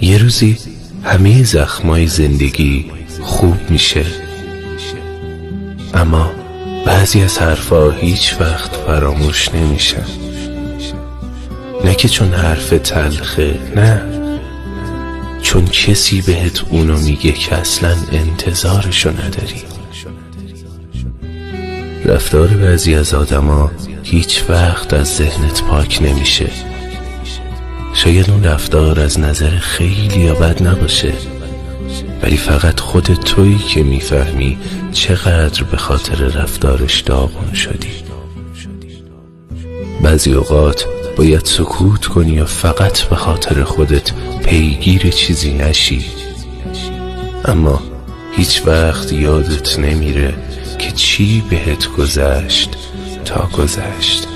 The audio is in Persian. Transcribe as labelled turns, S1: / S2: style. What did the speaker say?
S1: یه روزی همه زخمای زندگی خوب میشه، اما بعضی از حرفا هیچ وقت فراموش نمیشن. نه که چون حرف تلخه، نه، چون کسی بهت اونو میگه که اصلا انتظارشو نداری. رفتار بعضی از آدما هیچ وقت از ذهنت پاک نمیشه. شاید اون رفتار از نظر خیلی یا بد نباشه، ولی فقط خود تویی که میفهمی چقدر به خاطر رفتارش داغون شدی. بعضی اوقات باید سکوت کنی یا فقط به خاطر خودت پیگیر چیزی نشی، اما هیچ وقت یادت نمیره که چی بهت گذشت تا گذشت.